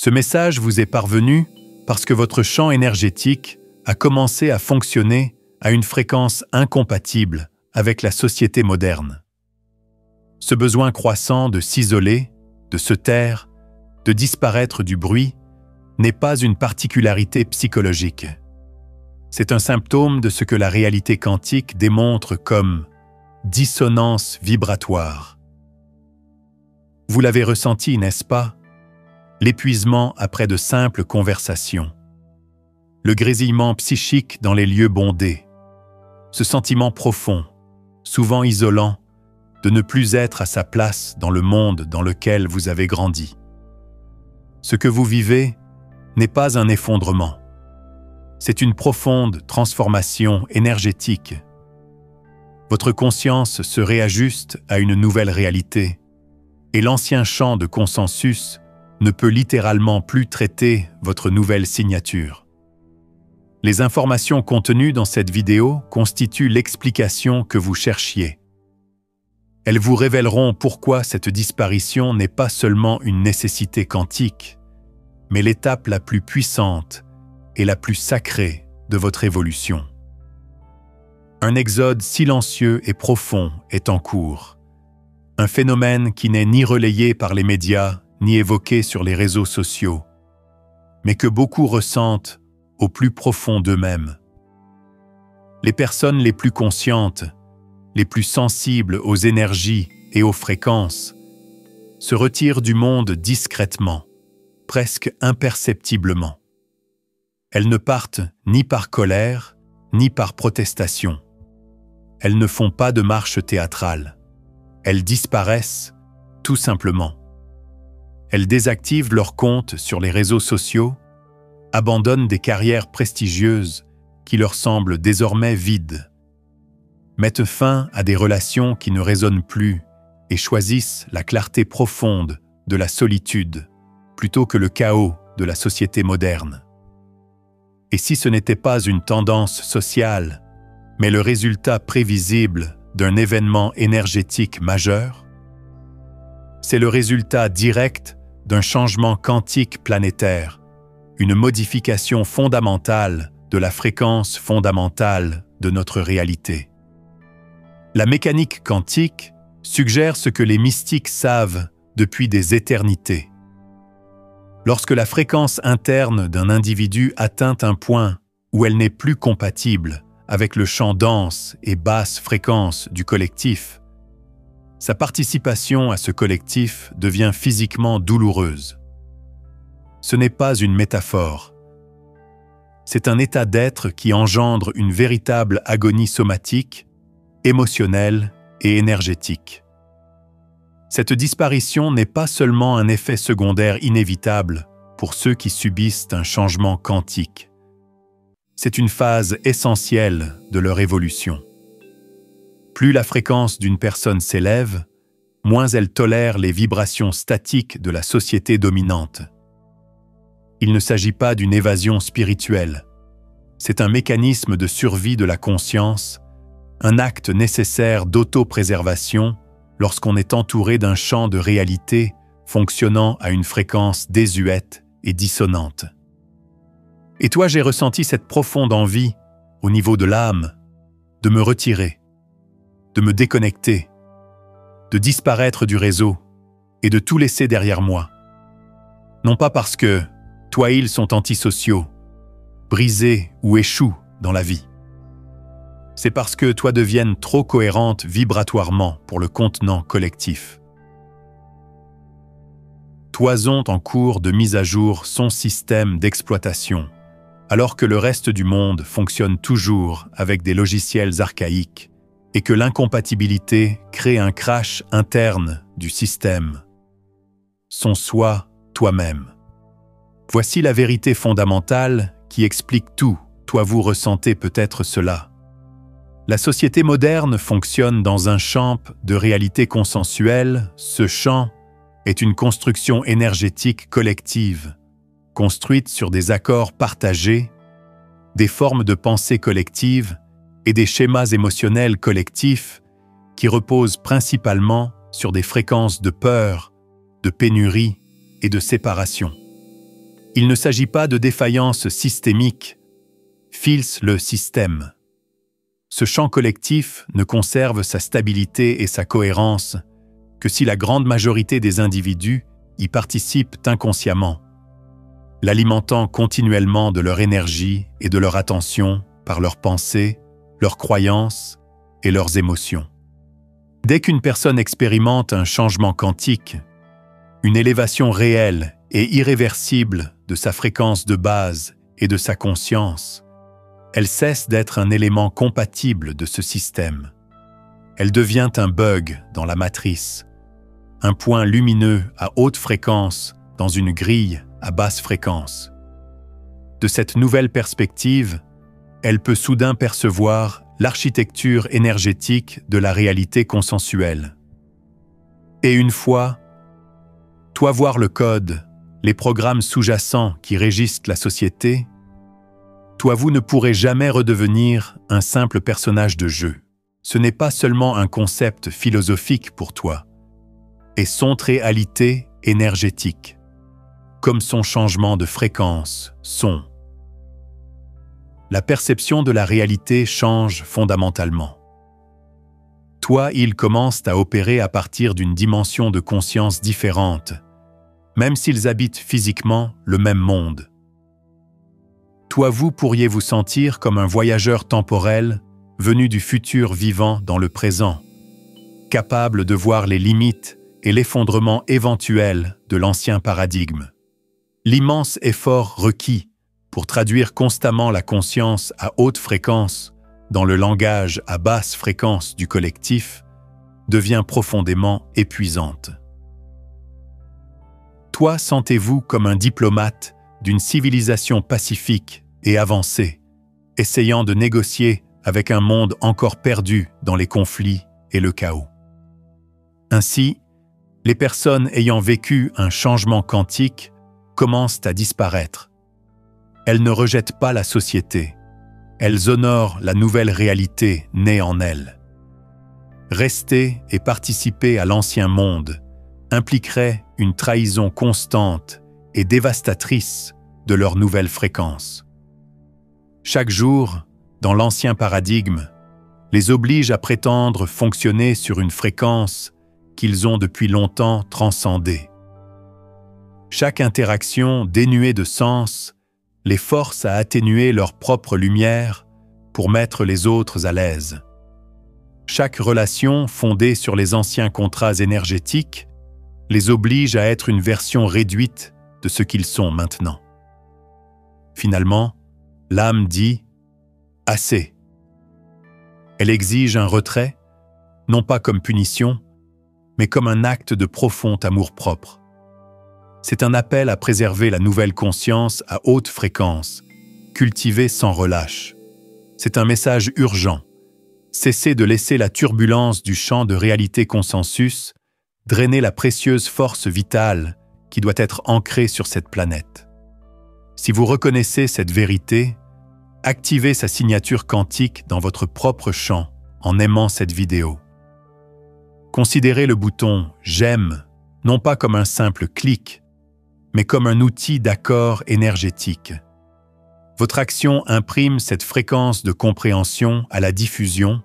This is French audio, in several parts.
Ce message vous est parvenu parce que votre champ énergétique a commencé à fonctionner à une fréquence incompatible avec la société moderne. Ce besoin croissant de s'isoler, de se taire, de disparaître du bruit, n'est pas une particularité psychologique. C'est un symptôme de ce que la réalité quantique démontre comme dissonance vibratoire. Vous l'avez ressenti, n'est-ce pas? L'épuisement après de simples conversations. Le grésillement psychique dans les lieux bondés. Ce sentiment profond, souvent isolant, de ne plus être à sa place dans le monde dans lequel vous avez grandi. Ce que vous vivez n'est pas un effondrement. C'est une profonde transformation énergétique. Votre conscience se réajuste à une nouvelle réalité, et l'ancien champ de consensus ne peut littéralement plus traiter votre nouvelle signature. Les informations contenues dans cette vidéo constituent l'explication que vous cherchiez. Elles vous révéleront pourquoi cette disparition n'est pas seulement une nécessité quantique, mais l'étape la plus puissante et la plus sacrée de votre évolution. Un exode silencieux et profond est en cours. Un phénomène qui n'est ni relayé par les médias, ni évoqué sur les réseaux sociaux, mais que beaucoup ressentent au plus profond d'eux-mêmes. Les personnes les plus conscientes, les plus sensibles aux énergies et aux fréquences, se retirent du monde discrètement, presque imperceptiblement. Elles ne partent ni par colère, ni par protestation. Elles ne font pas de marche théâtrale. Elles disparaissent, tout simplement. Elles désactivent leurs comptes sur les réseaux sociaux, abandonnent des carrières prestigieuses qui leur semblent désormais vides, mettent fin à des relations qui ne résonnent plus et choisissent la clarté profonde de la solitude plutôt que le chaos de la société moderne. Et si ce n'était pas une tendance sociale, mais le résultat prévisible d'un événement énergétique majeur? C'est le résultat direct d'un changement quantique planétaire, une modification fondamentale de la fréquence fondamentale de notre réalité. La mécanique quantique suggère ce que les mystiques savent depuis des éternités. Lorsque la fréquence interne d'un individu atteint un point où elle n'est plus compatible avec le champ dense et basse fréquence du collectif, sa participation à ce collectif devient physiquement douloureuse. Ce n'est pas une métaphore. C'est un état d'être qui engendre une véritable agonie somatique, émotionnelle et énergétique. Cette disparition n'est pas seulement un effet secondaire inévitable pour ceux qui subissent un changement quantique. C'est une phase essentielle de leur évolution. Plus la fréquence d'une personne s'élève, moins elle tolère les vibrations statiques de la société dominante. Il ne s'agit pas d'une évasion spirituelle. C'est un mécanisme de survie de la conscience, un acte nécessaire d'auto-préservation lorsqu'on est entouré d'un champ de réalité fonctionnant à une fréquence désuète et dissonante. Et toi, j'ai ressenti cette profonde envie, au niveau de l'âme, de me retirer, de me déconnecter, de disparaître du réseau et de tout laisser derrière moi. Non pas parce que toi et ils sont antisociaux, brisés ou échouent dans la vie. C'est parce que toi deviennes trop cohérente vibratoirement pour le contenant collectif. Toison en cours de mise à jour son système d'exploitation, alors que le reste du monde fonctionne toujours avec des logiciels archaïques et que l'incompatibilité crée un crash interne du système. Son soi, toi-même. Voici la vérité fondamentale qui explique tout, toi vous ressentez peut-être cela. La société moderne fonctionne dans un champ de réalité consensuelle. Ce champ est une construction énergétique collective, construite sur des accords partagés, des formes de pensée collective et des schémas émotionnels collectifs qui reposent principalement sur des fréquences de peur, de pénurie et de séparation. Il ne s'agit pas de défaillance systémique, fils le système. Ce champ collectif ne conserve sa stabilité et sa cohérence que si la grande majorité des individus y participent inconsciemment, l'alimentant continuellement de leur énergie et de leur attention par leurs pensées, leurs croyances et leurs émotions. Dès qu'une personne expérimente un changement quantique, une élévation réelle et irréversible de sa fréquence de base et de sa conscience, elle cesse d'être un élément compatible de ce système. Elle devient un bug dans la matrice, un point lumineux à haute fréquence dans une grille à basse fréquence. De cette nouvelle perspective, elle peut soudain percevoir l'architecture énergétique de la réalité consensuelle. Et une fois, toi voir le code, les programmes sous-jacents qui régissent la société, toi vous ne pourrez jamais redevenir un simple personnage de jeu. Ce n'est pas seulement un concept philosophique pour toi, et son réalité énergétique, comme son changement de fréquence, son. La perception de la réalité change fondamentalement. Toi, ils commencent à opérer à partir d'une dimension de conscience différente, même s'ils habitent physiquement le même monde. Toi, vous pourriez vous sentir comme un voyageur temporel venu du futur vivant dans le présent, capable de voir les limites et l'effondrement éventuel de l'ancien paradigme. L'immense effort requis pour traduire constamment la conscience à haute fréquence dans le langage à basse fréquence du collectif devient profondément épuisante. Toi, sentez-vous comme un diplomate d'une civilisation pacifique et avancée, essayant de négocier avec un monde encore perdu dans les conflits et le chaos. Ainsi, les personnes ayant vécu un changement quantique commencent à disparaître. Elles ne rejettent pas la société. Elles honorent la nouvelle réalité née en elles. Rester et participer à l'ancien monde impliquerait une trahison constante et dévastatrice de leur nouvelle fréquence. Chaque jour, dans l'ancien paradigme, les oblige à prétendre fonctionner sur une fréquence qu'ils ont depuis longtemps transcendée. Chaque interaction dénuée de sens les force à atténuer leur propre lumière pour mettre les autres à l'aise. Chaque relation fondée sur les anciens contrats énergétiques les oblige à être une version réduite de ce qu'ils sont maintenant. Finalement, l'âme dit « assez ». Elle exige un retrait, non pas comme punition, mais comme un acte de profond amour-propre. C'est un appel à préserver la nouvelle conscience à haute fréquence, cultivée sans relâche. C'est un message urgent. Cessez de laisser la turbulence du champ de réalité consensus drainer la précieuse force vitale qui doit être ancrée sur cette planète. Si vous reconnaissez cette vérité, activez sa signature quantique dans votre propre champ en aimant cette vidéo. Considérez le bouton « J'aime » non pas comme un simple clic, mais comme un outil d'accord énergétique. Votre action imprime cette fréquence de compréhension à la diffusion,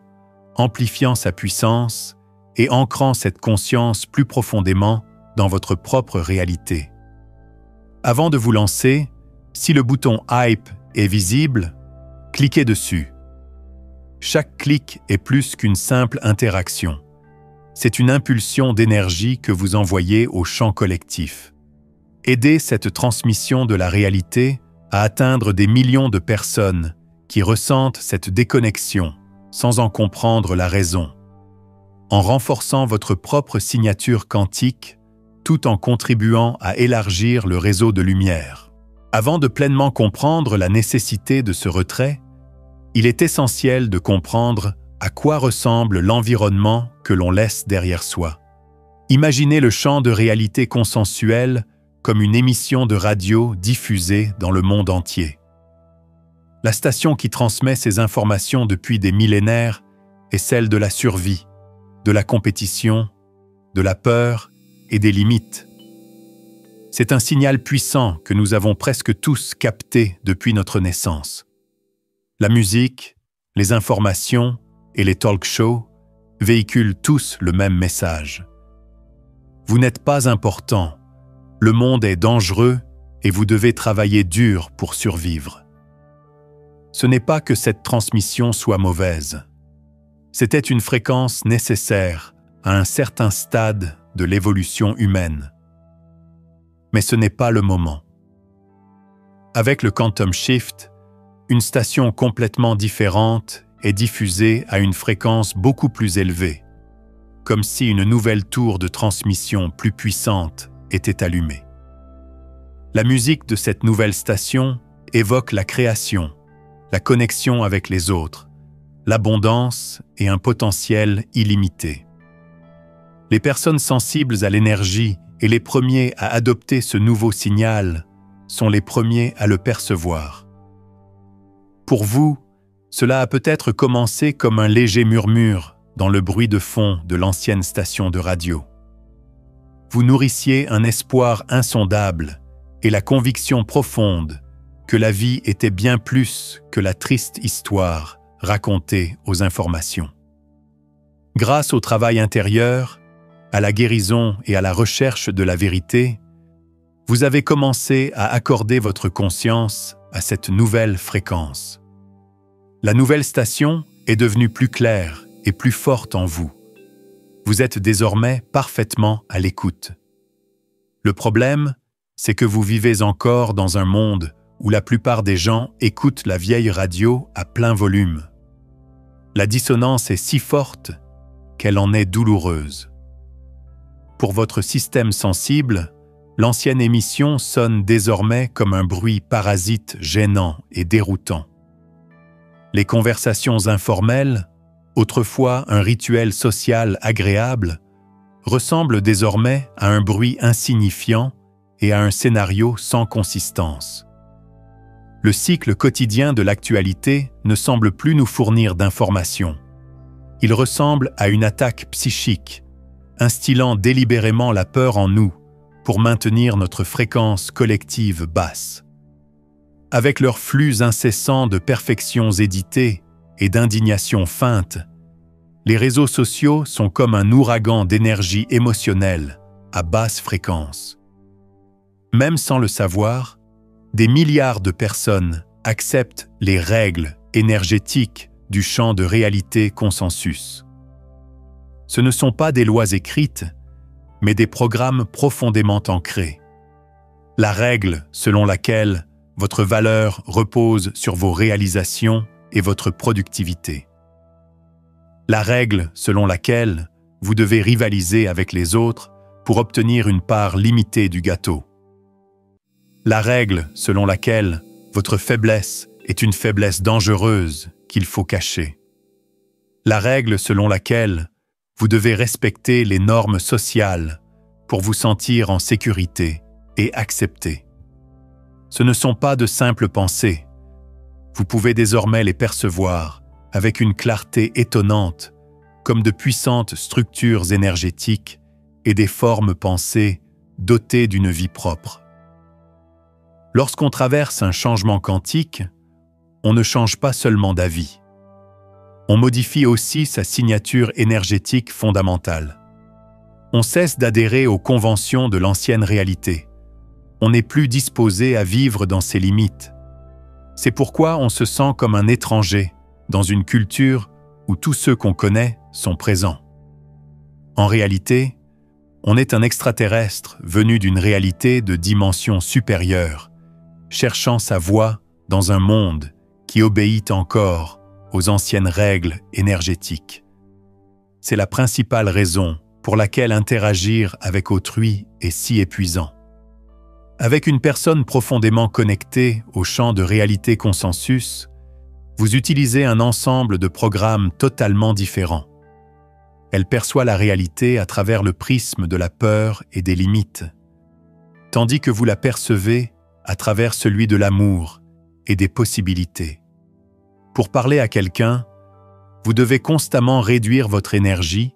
amplifiant sa puissance et ancrant cette conscience plus profondément dans votre propre réalité. Avant de vous lancer, si le bouton « Hype » est visible, cliquez dessus. Chaque clic est plus qu'une simple interaction. C'est une impulsion d'énergie que vous envoyez au champ collectif. Aidez cette transmission de la réalité à atteindre des millions de personnes qui ressentent cette déconnexion sans en comprendre la raison, en renforçant votre propre signature quantique tout en contribuant à élargir le réseau de lumière. Avant de pleinement comprendre la nécessité de ce retrait, il est essentiel de comprendre à quoi ressemble l'environnement que l'on laisse derrière soi. Imaginez le champ de réalité consensuelle comme une émission de radio diffusée dans le monde entier. La station qui transmet ces informations depuis des millénaires est celle de la survie, de la compétition, de la peur et des limites. C'est un signal puissant que nous avons presque tous capté depuis notre naissance. La musique, les informations et les talk-shows véhiculent tous le même message. Vous n'êtes pas important, le monde est dangereux et vous devez travailler dur pour survivre. Ce n'est pas que cette transmission soit mauvaise. C'était une fréquence nécessaire à un certain stade de l'évolution humaine. Mais ce n'est pas le moment. Avec le Quantum Shift, une station complètement différente est diffusée à une fréquence beaucoup plus élevée, comme si une nouvelle tour de transmission plus puissante était allumée. La musique de cette nouvelle station évoque la création, la connexion avec les autres, l'abondance et un potentiel illimité. Les personnes sensibles à l'énergie et les premiers à adopter ce nouveau signal sont les premiers à le percevoir. Pour vous, cela a peut-être commencé comme un léger murmure dans le bruit de fond de l'ancienne station de radio. Vous nourrissiez un espoir insondable et la conviction profonde que la vie était bien plus que la triste histoire racontée aux informations. Grâce au travail intérieur, à la guérison et à la recherche de la vérité, vous avez commencé à accorder votre conscience à cette nouvelle fréquence. La nouvelle station est devenue plus claire et plus forte en vous. Vous êtes désormais parfaitement à l'écoute. Le problème, c'est que vous vivez encore dans un monde où la plupart des gens écoutent la vieille radio à plein volume. La dissonance est si forte qu'elle en est douloureuse. Pour votre système sensible, l'ancienne émission sonne désormais comme un bruit parasite gênant et déroutant. Les conversations informelles, autrefois un rituel social agréable, ressemblent désormais à un bruit insignifiant et à un scénario sans consistance. Le cycle quotidien de l'actualité ne semble plus nous fournir d'informations. Il ressemble à une attaque psychique, instillant délibérément la peur en nous pour maintenir notre fréquence collective basse. Avec leurs flux incessants de perfections éditées et d'indignations feintes, les réseaux sociaux sont comme un ouragan d'énergie émotionnelle à basse fréquence. Même sans le savoir, des milliards de personnes acceptent les règles énergétiques du champ de réalité consensus. Ce ne sont pas des lois écrites, mais des programmes profondément ancrés. La règle selon laquelle votre valeur repose sur vos réalisations et votre productivité. La règle selon laquelle vous devez rivaliser avec les autres pour obtenir une part limitée du gâteau. La règle selon laquelle votre faiblesse est une faiblesse dangereuse qu'il faut cacher. La règle selon laquelle vous devez respecter les normes sociales pour vous sentir en sécurité et accepté. Ce ne sont pas de simples pensées. Vous pouvez désormais les percevoir avec une clarté étonnante, comme de puissantes structures énergétiques et des formes pensées dotées d'une vie propre. Lorsqu'on traverse un changement quantique, on ne change pas seulement d'avis. On modifie aussi sa signature énergétique fondamentale. On cesse d'adhérer aux conventions de l'ancienne réalité. On n'est plus disposé à vivre dans ses limites. C'est pourquoi on se sent comme un étranger dans une culture où tous ceux qu'on connaît sont présents. En réalité, on est un extraterrestre venu d'une réalité de dimension supérieure, cherchant sa voie dans un monde qui obéit encore aux anciennes règles énergétiques. C'est la principale raison pour laquelle interagir avec autrui est si épuisant. Avec une personne profondément connectée au champ de réalité consensus, vous utilisez un ensemble de programmes totalement différents. Elle perçoit la réalité à travers le prisme de la peur et des limites, tandis que vous la percevez à travers celui de l'amour et des possibilités. Pour parler à quelqu'un, vous devez constamment réduire votre énergie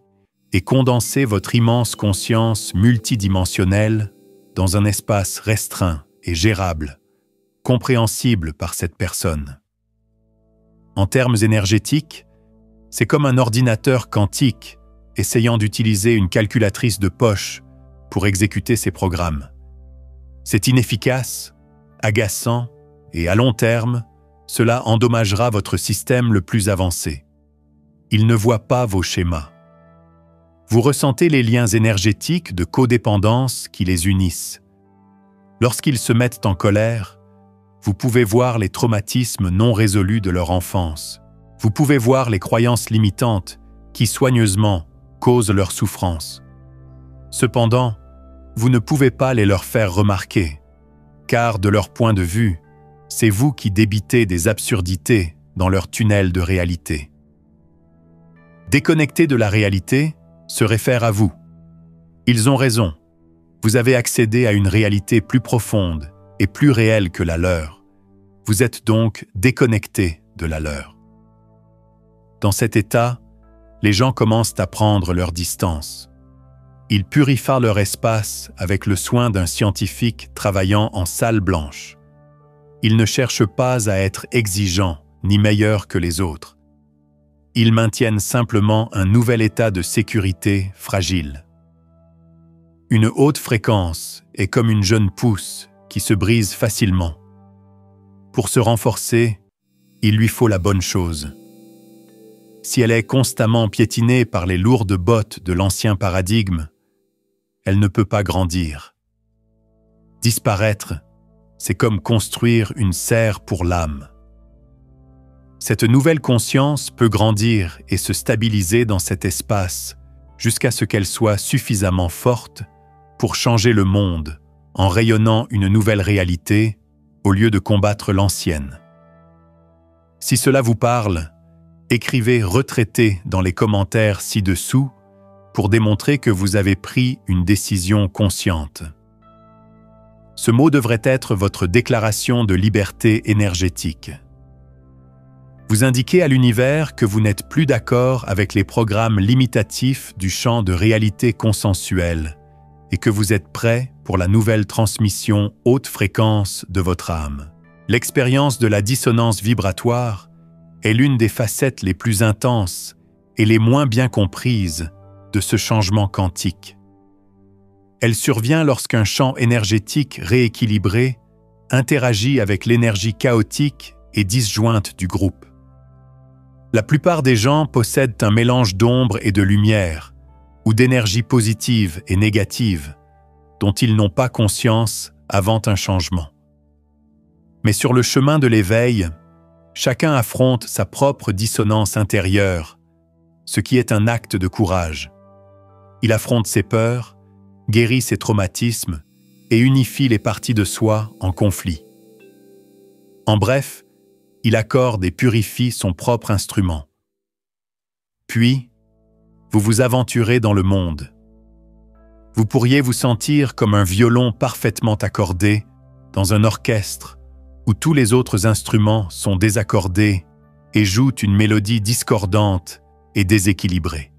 et condenser votre immense conscience multidimensionnelle dans un espace restreint et gérable, compréhensible par cette personne. En termes énergétiques, c'est comme un ordinateur quantique essayant d'utiliser une calculatrice de poche pour exécuter ses programmes. C'est inefficace, agaçant et à long terme, cela endommagera votre système le plus avancé. Il ne voit pas vos schémas. Vous ressentez les liens énergétiques de codépendance qui les unissent. Lorsqu'ils se mettent en colère, vous pouvez voir les traumatismes non résolus de leur enfance. Vous pouvez voir les croyances limitantes qui, soigneusement, causent leur souffrance. Cependant, vous ne pouvez pas les leur faire remarquer, car de leur point de vue, c'est vous qui débitez des absurdités dans leur tunnel de réalité. Déconnecter de la réalité se réfère à vous. Ils ont raison. Vous avez accédé à une réalité plus profonde et plus réelle que la leur. Vous êtes donc déconnecté de la leur. Dans cet état, les gens commencent à prendre leur distance. Ils purifient leur espace avec le soin d'un scientifique travaillant en salle blanche. Ils ne cherchent pas à être exigeants ni meilleurs que les autres. Ils maintiennent simplement un nouvel état de sécurité fragile. Une haute fréquence est comme une jeune pousse qui se brise facilement. Pour se renforcer, il lui faut la bonne chose. Si elle est constamment piétinée par les lourdes bottes de l'ancien paradigme, elle ne peut pas grandir. Disparaître, c'est comme construire une serre pour l'âme. Cette nouvelle conscience peut grandir et se stabiliser dans cet espace jusqu'à ce qu'elle soit suffisamment forte pour changer le monde en rayonnant une nouvelle réalité au lieu de combattre l'ancienne. Si cela vous parle, écrivez « retraité » dans les commentaires ci-dessous pour démontrer que vous avez pris une décision consciente. Ce mot devrait être votre déclaration de liberté énergétique. Vous indiquez à l'univers que vous n'êtes plus d'accord avec les programmes limitatifs du champ de réalité consensuelle et que vous êtes prêt pour la nouvelle transmission haute fréquence de votre âme. L'expérience de la dissonance vibratoire est l'une des facettes les plus intenses et les moins bien comprises de ce changement quantique. Elle survient lorsqu'un champ énergétique rééquilibré interagit avec l'énergie chaotique et disjointe du groupe. La plupart des gens possèdent un mélange d'ombre et de lumière, ou d'énergie positive et négative, dont ils n'ont pas conscience avant un changement. Mais sur le chemin de l'éveil, chacun affronte sa propre dissonance intérieure, ce qui est un acte de courage. Il affronte ses peurs, guérit ses traumatismes et unifie les parties de soi en conflit. En bref, il accorde et purifie son propre instrument. Puis, vous vous aventurez dans le monde. Vous pourriez vous sentir comme un violon parfaitement accordé dans un orchestre où tous les autres instruments sont désaccordés et jouent une mélodie discordante et déséquilibrée.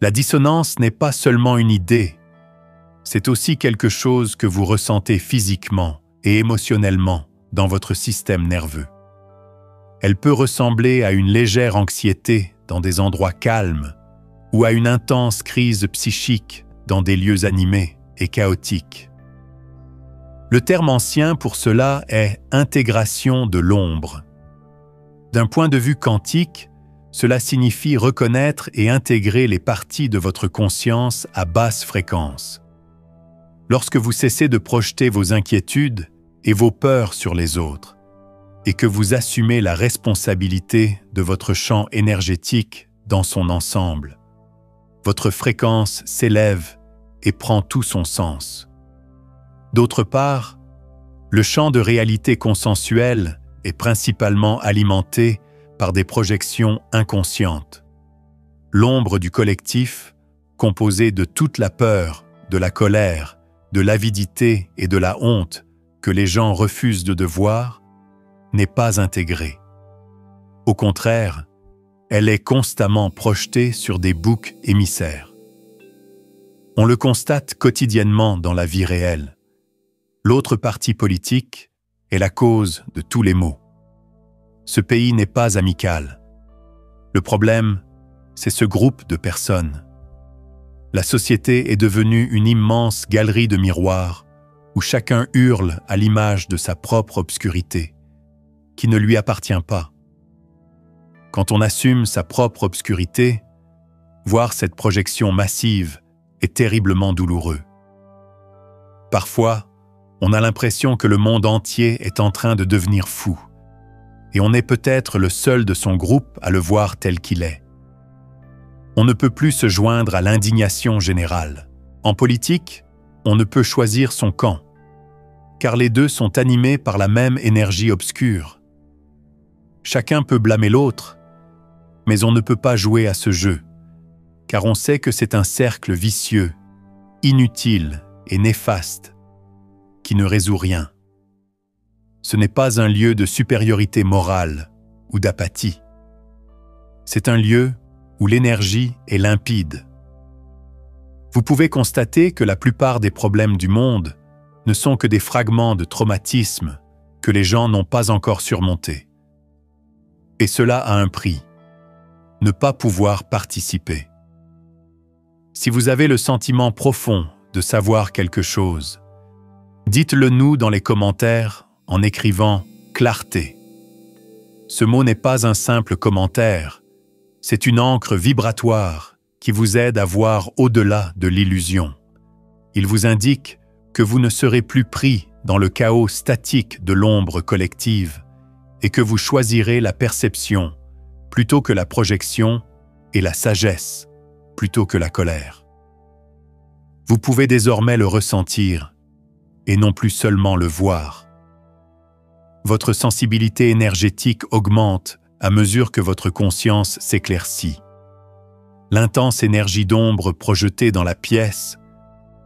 La dissonance n'est pas seulement une idée, c'est aussi quelque chose que vous ressentez physiquement et émotionnellement dans votre système nerveux. Elle peut ressembler à une légère anxiété dans des endroits calmes ou à une intense crise psychique dans des lieux animés et chaotiques. Le terme ancien pour cela est « intégration de l'ombre ». D'un point de vue quantique, cela signifie reconnaître et intégrer les parties de votre conscience à basse fréquence. Lorsque vous cessez de projeter vos inquiétudes et vos peurs sur les autres, et que vous assumez la responsabilité de votre champ énergétique dans son ensemble, votre fréquence s'élève et prend tout son sens. D'autre part, le champ de réalité consensuelle est principalement alimenté par des projections inconscientes. L'ombre du collectif, composée de toute la peur, de la colère, de l'avidité et de la honte que les gens refusent de voir, n'est pas intégrée. Au contraire, elle est constamment projetée sur des boucs émissaires. On le constate quotidiennement dans la vie réelle. L'autre parti politique est la cause de tous les maux. Ce pays n'est pas amical. Le problème, c'est ce groupe de personnes. La société est devenue une immense galerie de miroirs où chacun hurle à l'image de sa propre obscurité, qui ne lui appartient pas. Quand on assume sa propre obscurité, voir cette projection massive est terriblement douloureux. Parfois, on a l'impression que le monde entier est en train de devenir fou, et on est peut-être le seul de son groupe à le voir tel qu'il est. On ne peut plus se joindre à l'indignation générale. En politique, on ne peut choisir son camp, car les deux sont animés par la même énergie obscure. Chacun peut blâmer l'autre, mais on ne peut pas jouer à ce jeu, car on sait que c'est un cercle vicieux, inutile et néfaste, qui ne résout rien. Ce n'est pas un lieu de supériorité morale ou d'apathie. C'est un lieu où l'énergie est limpide. Vous pouvez constater que la plupart des problèmes du monde ne sont que des fragments de traumatisme que les gens n'ont pas encore surmontés. Et cela a un prix: ne pas pouvoir participer. Si vous avez le sentiment profond de savoir quelque chose, dites-le nous dans les commentaires en écrivant « clarté ». Ce mot n'est pas un simple commentaire, c'est une encre vibratoire qui vous aide à voir au-delà de l'illusion. Il vous indique que vous ne serez plus pris dans le chaos statique de l'ombre collective et que vous choisirez la perception plutôt que la projection et la sagesse plutôt que la colère. Vous pouvez désormais le ressentir et non plus seulement le voir. Votre sensibilité énergétique augmente à mesure que votre conscience s'éclaircit. L'intense énergie d'ombre projetée dans la pièce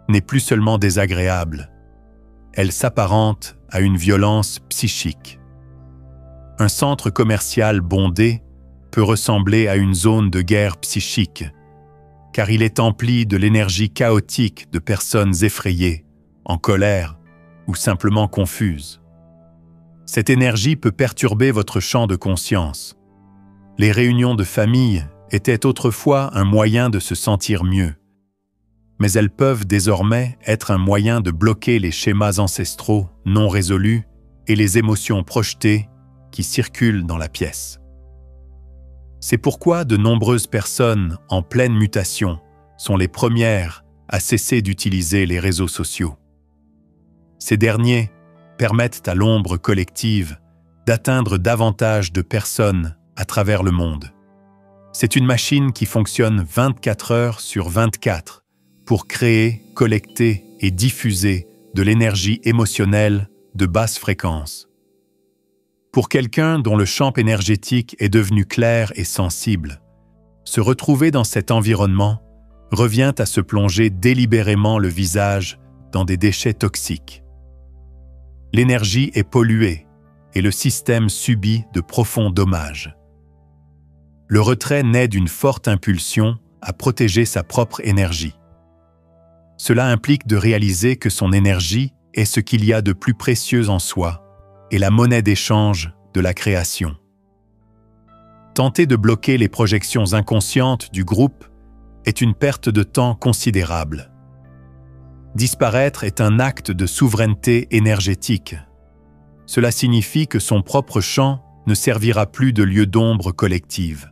n'est plus seulement désagréable, elle s'apparente à une violence psychique. Un centre commercial bondé peut ressembler à une zone de guerre psychique, car il est empli de l'énergie chaotique de personnes effrayées, en colère ou simplement confuses. Cette énergie peut perturber votre champ de conscience. Les réunions de famille étaient autrefois un moyen de se sentir mieux, mais elles peuvent désormais être un moyen de bloquer les schémas ancestraux non résolus et les émotions projetées qui circulent dans la pièce. C'est pourquoi de nombreuses personnes en pleine mutation sont les premières à cesser d'utiliser les réseaux sociaux. Ces derniers permettent à l'ombre collective d'atteindre davantage de personnes à travers le monde. C'est une machine qui fonctionne 24 heures sur 24 pour créer, collecter et diffuser de l'énergie émotionnelle de basse fréquence. Pour quelqu'un dont le champ énergétique est devenu clair et sensible, se retrouver dans cet environnement revient à se plonger délibérément le visage dans des déchets toxiques. L'énergie est polluée et le système subit de profonds dommages. Le retrait naît d'une forte impulsion à protéger sa propre énergie. Cela implique de réaliser que son énergie est ce qu'il y a de plus précieux en soi et la monnaie d'échange de la création. Tenter de bloquer les projections inconscientes du groupe est une perte de temps considérable. Disparaître est un acte de souveraineté énergétique. Cela signifie que son propre champ ne servira plus de lieu d'ombre collective.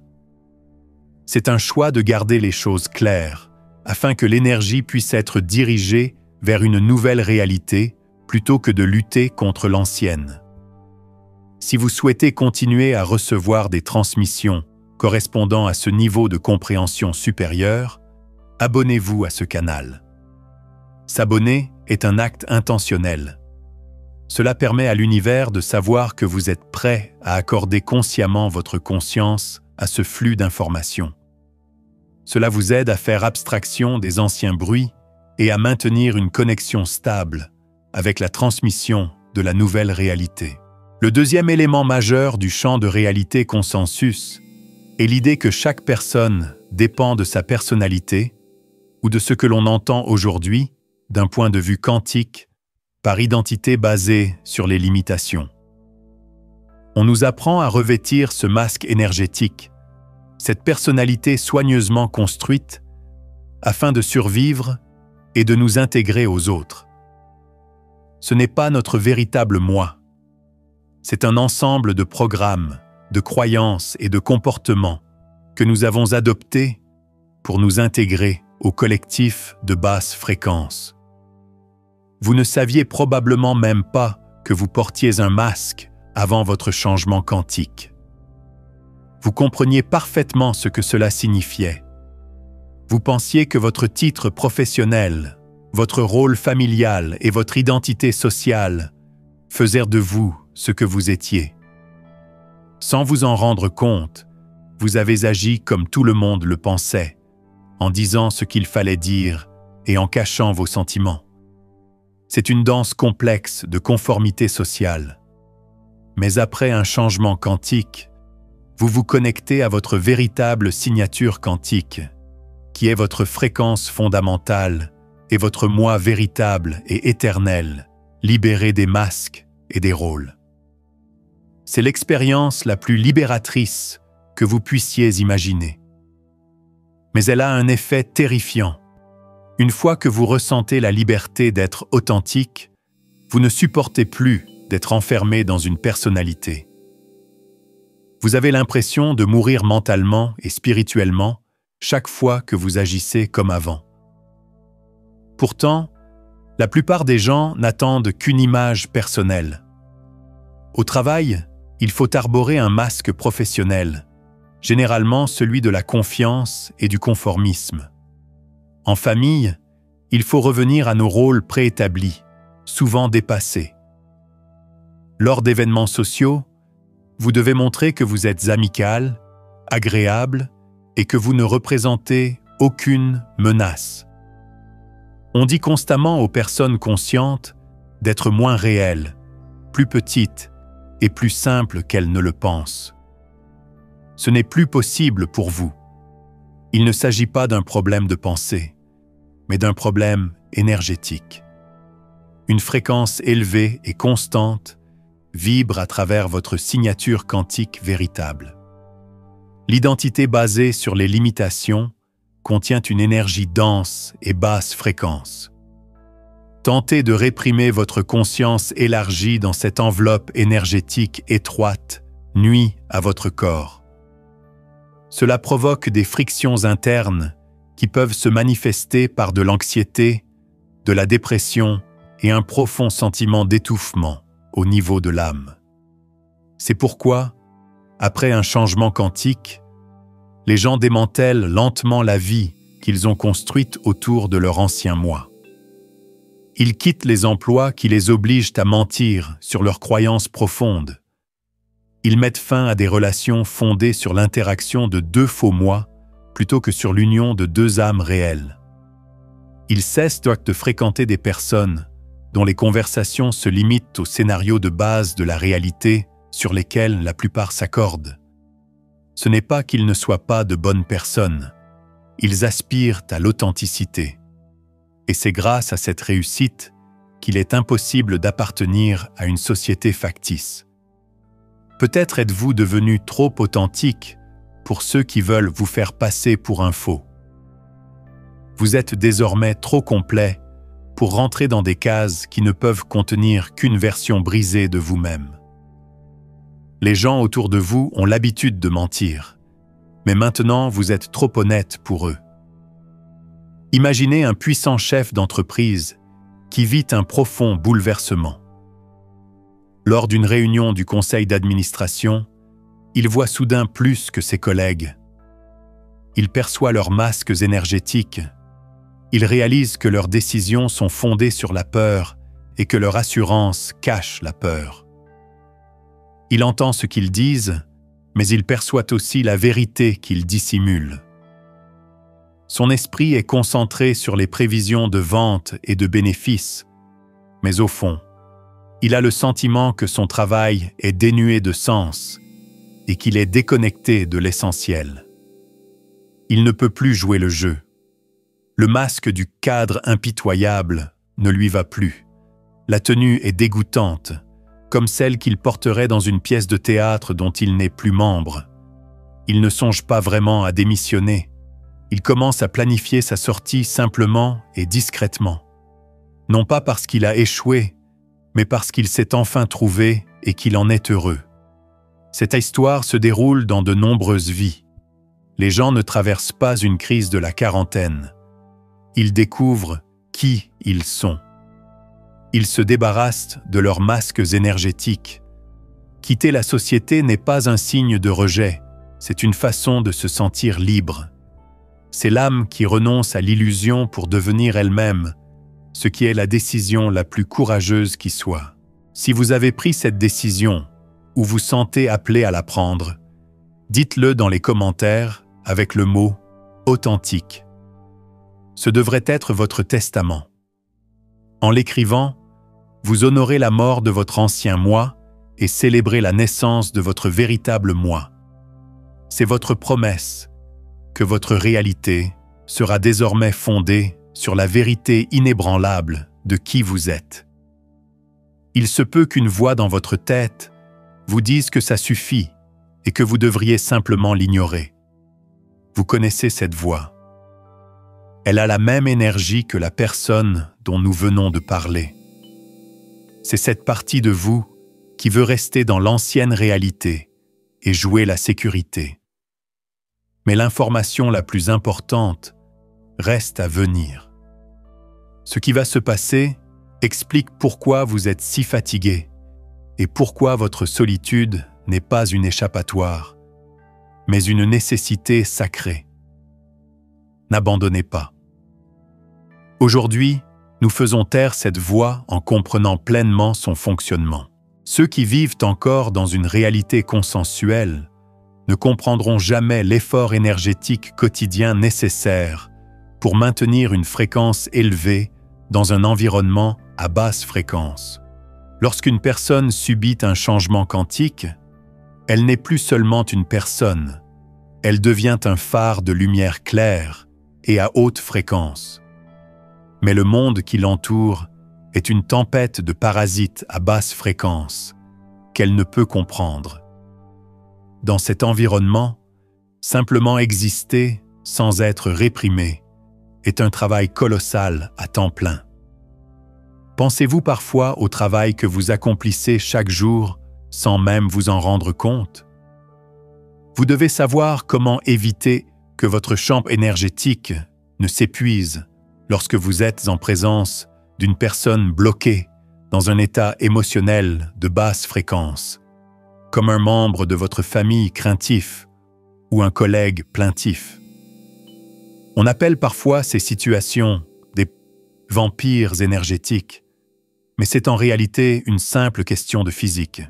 C'est un choix de garder les choses claires, afin que l'énergie puisse être dirigée vers une nouvelle réalité plutôt que de lutter contre l'ancienne. Si vous souhaitez continuer à recevoir des transmissions correspondant à ce niveau de compréhension supérieur, abonnez-vous à ce canal. S'abonner est un acte intentionnel. Cela permet à l'univers de savoir que vous êtes prêt à accorder consciemment votre conscience à ce flux d'informations. Cela vous aide à faire abstraction des anciens bruits et à maintenir une connexion stable avec la transmission de la nouvelle réalité. Le deuxième élément majeur du champ de réalité consensus est l'idée que chaque personne dépend de sa personnalité ou de ce que l'on entend aujourd'hui, d'un point de vue quantique, par identité basée sur les limitations. On nous apprend à revêtir ce masque énergétique, cette personnalité soigneusement construite, afin de survivre et de nous intégrer aux autres. Ce n'est pas notre véritable moi. C'est un ensemble de programmes, de croyances et de comportements que nous avons adoptés pour nous intégrer au collectif de basse fréquence. Vous ne saviez probablement même pas que vous portiez un masque avant votre changement quantique. Vous compreniez parfaitement ce que cela signifiait. Vous pensiez que votre titre professionnel, votre rôle familial et votre identité sociale faisaient de vous ce que vous étiez. Sans vous en rendre compte, vous avez agi comme tout le monde le pensait, en disant ce qu'il fallait dire et en cachant vos sentiments. C'est une danse complexe de conformité sociale. Mais après un changement quantique, vous vous connectez à votre véritable signature quantique, qui est votre fréquence fondamentale et votre moi véritable et éternel, libéré des masques et des rôles. C'est l'expérience la plus libératrice que vous puissiez imaginer. Mais elle a un effet terrifiant. Une fois que vous ressentez la liberté d'être authentique, vous ne supportez plus d'être enfermé dans une personnalité. Vous avez l'impression de mourir mentalement et spirituellement chaque fois que vous agissez comme avant. Pourtant, la plupart des gens n'attendent qu'une image personnelle. Au travail, il faut arborer un masque professionnel, généralement celui de la confiance et du conformisme. En famille, il faut revenir à nos rôles préétablis, souvent dépassés. Lors d'événements sociaux, vous devez montrer que vous êtes amical, agréable et que vous ne représentez aucune menace. On dit constamment aux personnes conscientes d'être moins réelles, plus petites et plus simples qu'elles ne le pensent. Ce n'est plus possible pour vous. Il ne s'agit pas d'un problème de pensée, mais d'un problème énergétique. Une fréquence élevée et constante vibre à travers votre signature quantique véritable. L'identité basée sur les limitations contient une énergie dense et basse fréquence. Tentez de réprimer votre conscience élargie dans cette enveloppe énergétique étroite nuit à votre corps. Cela provoque des frictions internes qui peuvent se manifester par de l'anxiété, de la dépression et un profond sentiment d'étouffement au niveau de l'âme. C'est pourquoi, après un changement quantique, les gens démantèlent lentement la vie qu'ils ont construite autour de leur ancien moi. Ils quittent les emplois qui les obligent à mentir sur leurs croyances profondes. Ils mettent fin à des relations fondées sur l'interaction de deux faux moi plutôt que sur l'union de deux âmes réelles. Ils cessent de fréquenter des personnes dont les conversations se limitent aux scénarios de base de la réalité sur lesquels la plupart s'accordent. Ce n'est pas qu'ils ne soient pas de bonnes personnes, ils aspirent à l'authenticité. Et c'est grâce à cette réussite qu'il est impossible d'appartenir à une société factice. Peut-être êtes-vous devenu trop authentique pour ceux qui veulent vous faire passer pour un faux. Vous êtes désormais trop complet pour rentrer dans des cases qui ne peuvent contenir qu'une version brisée de vous-même. Les gens autour de vous ont l'habitude de mentir, mais maintenant vous êtes trop honnête pour eux. Imaginez un puissant chef d'entreprise qui vit un profond bouleversement. Lors d'une réunion du conseil d'administration, il voit soudain plus que ses collègues. Il perçoit leurs masques énergétiques. Il réalise que leurs décisions sont fondées sur la peur et que leur assurance cache la peur. Il entend ce qu'ils disent, mais il perçoit aussi la vérité qu'ils dissimulent. Son esprit est concentré sur les prévisions de vente et de bénéfices, mais au fond, il a le sentiment que son travail est dénué de sens et qu'il est déconnecté de l'essentiel. Il ne peut plus jouer le jeu. Le masque du cadre impitoyable ne lui va plus. La tenue est dégoûtante, comme celle qu'il porterait dans une pièce de théâtre dont il n'est plus membre. Il ne songe pas vraiment à démissionner. Il commence à planifier sa sortie simplement et discrètement. Non pas parce qu'il a échoué, mais parce qu'il s'est enfin trouvé et qu'il en est heureux. Cette histoire se déroule dans de nombreuses vies. Les gens ne traversent pas une crise de la quarantaine. Ils découvrent qui ils sont. Ils se débarrassent de leurs masques énergétiques. Quitter la société n'est pas un signe de rejet, c'est une façon de se sentir libre. C'est l'âme qui renonce à l'illusion pour devenir elle-même, ce qui est la décision la plus courageuse qui soit. Si vous avez pris cette décision, ou vous sentez appelé à la prendre, dites-le dans les commentaires avec le mot « authentique ». Ce devrait être votre testament. En l'écrivant, vous honorez la mort de votre ancien moi et célébrez la naissance de votre véritable moi. C'est votre promesse que votre réalité sera désormais fondée sur la vérité inébranlable de qui vous êtes. Il se peut qu'une voix dans votre tête vous dise que ça suffit et que vous devriez simplement l'ignorer. Vous connaissez cette voix. Elle a la même énergie que la personne dont nous venons de parler. C'est cette partie de vous qui veut rester dans l'ancienne réalité et jouer la sécurité. Mais l'information la plus importante reste à venir. Ce qui va se passer explique pourquoi vous êtes si fatigué et pourquoi votre solitude n'est pas une échappatoire, mais une nécessité sacrée. N'abandonnez pas. Aujourd'hui, nous faisons taire cette voix en comprenant pleinement son fonctionnement. Ceux qui vivent encore dans une réalité consensuelle ne comprendront jamais l'effort énergétique quotidien nécessaire pour maintenir une fréquence élevée dans un environnement à basse fréquence. Lorsqu'une personne subit un changement quantique, elle n'est plus seulement une personne, elle devient un phare de lumière claire et à haute fréquence. Mais le monde qui l'entoure est une tempête de parasites à basse fréquence qu'elle ne peut comprendre. Dans cet environnement, simplement exister sans être réprimé est un travail colossal à temps plein. Pensez-vous parfois au travail que vous accomplissez chaque jour sans même vous en rendre compte? Vous devez savoir comment éviter que votre champ énergétique ne s'épuise lorsque vous êtes en présence d'une personne bloquée dans un état émotionnel de basse fréquence, comme un membre de votre famille craintif ou un collègue plaintif. On appelle parfois ces situations des vampires énergétiques, mais c'est en réalité une simple question de physique.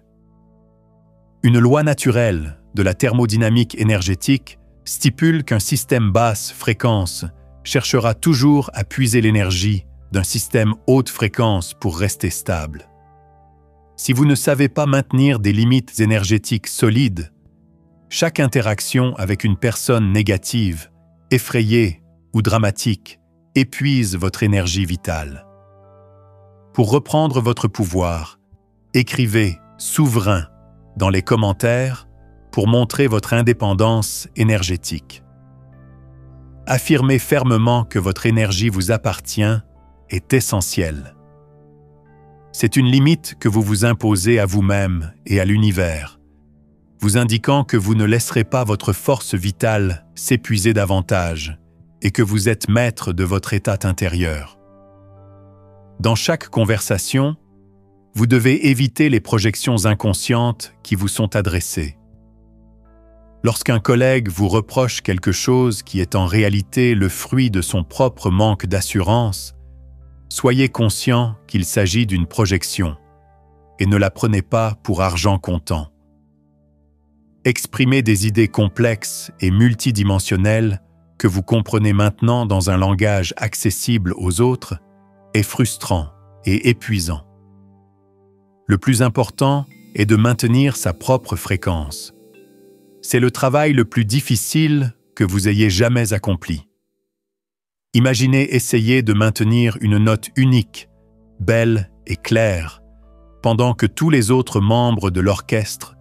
Une loi naturelle de la thermodynamique énergétique stipule qu'un système basse fréquence cherchera toujours à puiser l'énergie d'un système haute fréquence pour rester stable. Si vous ne savez pas maintenir des limites énergétiques solides, chaque interaction avec une personne négative, effrayée ou dramatique épuise votre énergie vitale. Pour reprendre votre pouvoir, écrivez « souverain » dans les commentaires pour montrer votre indépendance énergétique. Affirmer fermement que votre énergie vous appartient est essentiel. C'est une limite que vous vous imposez à vous-même et à l'univers, vous indiquant que vous ne laisserez pas votre force vitale s'épuiser davantage et que vous êtes maître de votre état intérieur. Dans chaque conversation, vous devez éviter les projections inconscientes qui vous sont adressées. Lorsqu'un collègue vous reproche quelque chose qui est en réalité le fruit de son propre manque d'assurance, soyez conscient qu'il s'agit d'une projection et ne la prenez pas pour argent comptant. Exprimez des idées complexes et multidimensionnelles que vous comprenez maintenant dans un langage accessible aux autres est frustrant et épuisant. Le plus important est de maintenir sa propre fréquence. C'est le travail le plus difficile que vous ayez jamais accompli. Imaginez essayer de maintenir une note unique, belle et claire, pendant que tous les autres membres de l'orchestre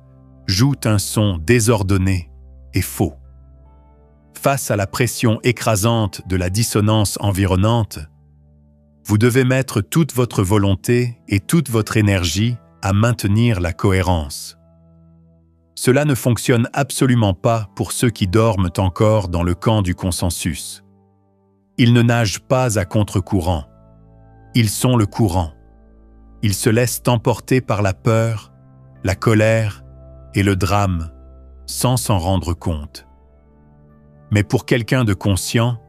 jouent un son désordonné et faux. Face à la pression écrasante de la dissonance environnante, vous devez mettre toute votre volonté et toute votre énergie à maintenir la cohérence. Cela ne fonctionne absolument pas pour ceux qui dorment encore dans le camp du consensus. Ils ne nagent pas à contre-courant. Ils sont le courant. Ils se laissent emporter par la peur, la colère et le drame sans s'en rendre compte. Mais pour quelqu'un de conscient,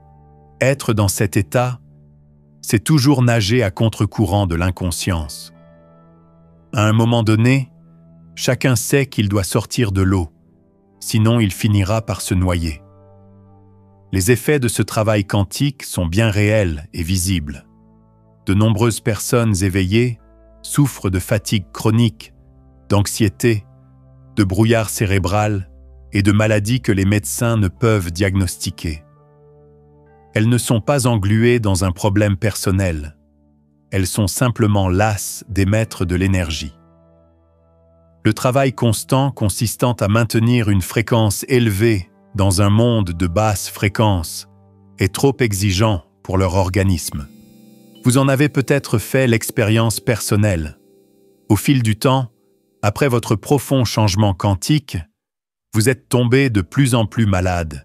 être dans cet état, c'est toujours nager à contre-courant de l'inconscience. À un moment donné, chacun sait qu'il doit sortir de l'eau, sinon il finira par se noyer. Les effets de ce travail quantique sont bien réels et visibles. De nombreuses personnes éveillées souffrent de fatigue chronique, d'anxiété, de brouillard cérébral et de maladies que les médecins ne peuvent diagnostiquer. Elles ne sont pas engluées dans un problème personnel. Elles sont simplement lasses d'émettre de l'énergie. Le travail constant consistant à maintenir une fréquence élevée dans un monde de basse fréquence est trop exigeant pour leur organisme. Vous en avez peut-être fait l'expérience personnelle. Au fil du temps, après votre profond changement quantique, vous êtes tombé de plus en plus malade,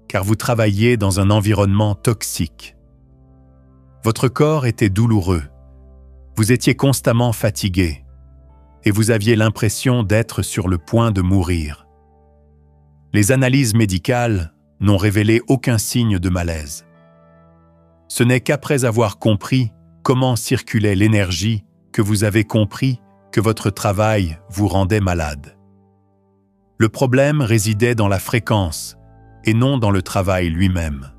car vous travailliez dans un environnement toxique. Votre corps était douloureux, vous étiez constamment fatigué, et vous aviez l'impression d'être sur le point de mourir. Les analyses médicales n'ont révélé aucun signe de malaise. Ce n'est qu'après avoir compris comment circulait l'énergie que vous avez compris que votre travail vous rendait malade. Le problème résidait dans la fréquence et non dans le travail lui-même.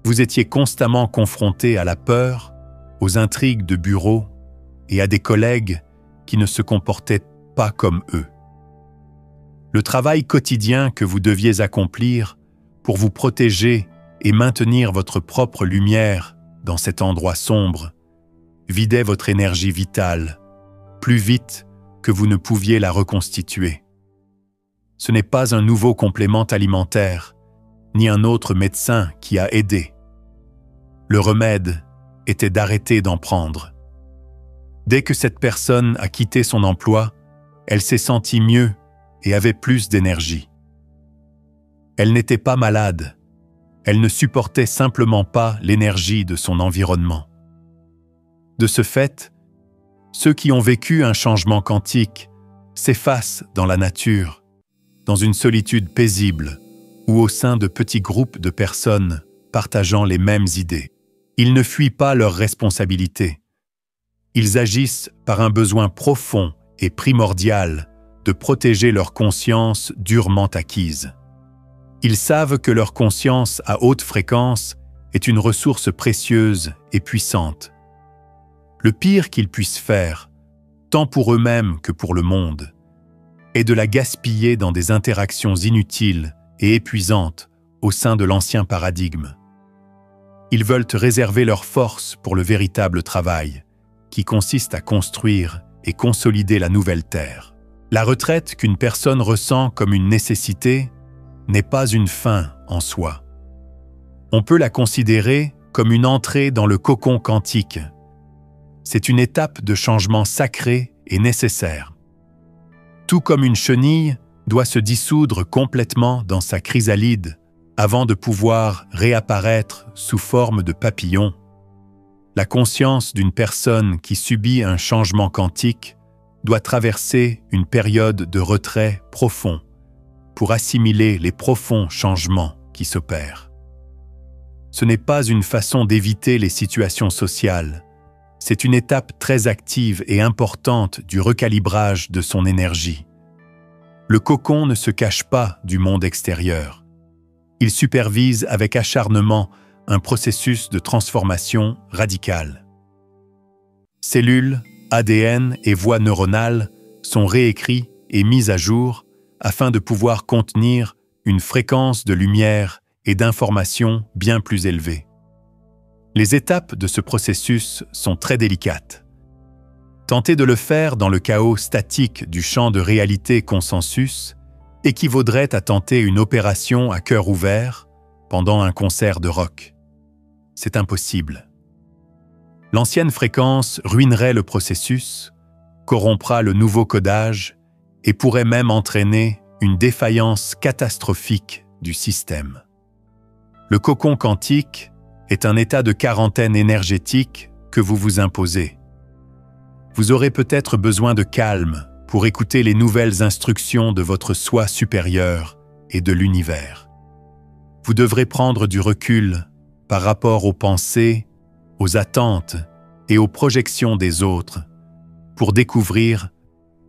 Vous étiez constamment confronté à la peur, aux intrigues de bureau et à des collègues qui ne se comportaient pas comme eux. Le travail quotidien que vous deviez accomplir pour vous protéger et maintenir votre propre lumière dans cet endroit sombre vidait votre énergie vitale plus vite que vous ne pouviez la reconstituer. Ce n'est pas un nouveau complément alimentaire, ni un autre médecin qui a aidé. Le remède était d'arrêter d'en prendre. Dès que cette personne a quitté son emploi, elle s'est sentie mieux et avait plus d'énergie. Elle n'était pas malade, elle ne supportait simplement pas l'énergie de son environnement. De ce fait, ceux qui ont vécu un changement quantique s'effacent dans la nature, dans une solitude paisible ou au sein de petits groupes de personnes partageant les mêmes idées. Ils ne fuient pas leurs responsabilités. Ils agissent par un besoin profond et primordial de protéger leur conscience durement acquise. Ils savent que leur conscience à haute fréquence est une ressource précieuse et puissante. Le pire qu'ils puissent faire, tant pour eux-mêmes que pour le monde, est de la gaspiller dans des interactions inutiles et épuisantes au sein de l'ancien paradigme. Ils veulent réserver leur force pour le véritable travail, qui consiste à construire et consolider la nouvelle terre. La retraite qu'une personne ressent comme une nécessité n'est pas une fin en soi. On peut la considérer comme une entrée dans le cocon quantique. C'est une étape de changement sacré et nécessaire. Tout comme une chenille doit se dissoudre complètement dans sa chrysalide avant de pouvoir réapparaître sous forme de papillon, la conscience d'une personne qui subit un changement quantique doit traverser une période de retrait profond pour assimiler les profonds changements qui s'opèrent. Ce n'est pas une façon d'éviter les situations sociales, c'est une étape très active et importante du recalibrage de son énergie. Le cocon ne se cache pas du monde extérieur. Il supervise avec acharnement un processus de transformation radicale. Cellules, ADN et voies neuronales sont réécrits et mis à jour afin de pouvoir contenir une fréquence de lumière et d'informations bien plus élevées. Les étapes de ce processus sont très délicates. Tenter de le faire dans le chaos statique du champ de réalité consensus équivaudrait à tenter une opération à cœur ouvert pendant un concert de rock. C'est impossible. L'ancienne fréquence ruinerait le processus, corrompra le nouveau codage et pourrait même entraîner une défaillance catastrophique du système. Le cocon quantique est un état de quarantaine énergétique que vous vous imposez. Vous aurez peut-être besoin de calme pour écouter les nouvelles instructions de votre soi supérieur et de l'univers. Vous devrez prendre du recul par rapport aux pensées, aux attentes et aux projections des autres pour découvrir